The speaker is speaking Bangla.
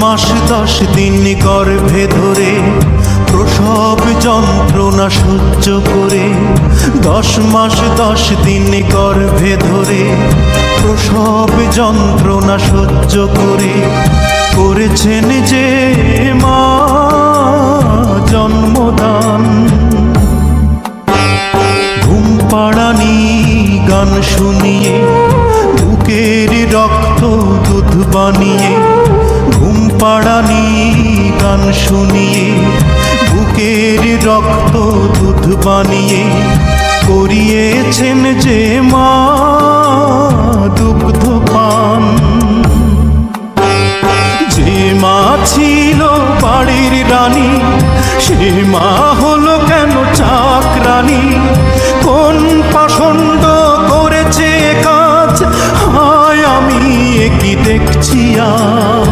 মাস 10 দিন গর্ভে ধরে প্রসব যন্ত্রণা সহ্য করে, 10 মাস 10 দিন গর্ভে ধরে প্রসব যন্ত্রণা সহ্য করে করেছেন যে মা জন্মদান। ঘুম পাড়ানি গান শুনিয়ে বুকের রক্ত দুধ বানিয়ে, ঘুম পাড়ানি গান শুনিয়ে বুকের রক্ত দুধ বানিয়ে করিয়েছেন যে মা দুগ্ধ পান। যে মা ছিল বাড়ির রানী সে মা হলো কেন চাকরানী? কোন পাষণ্ড করেছে কাজ, হায় আমি কি দেখছি আজ।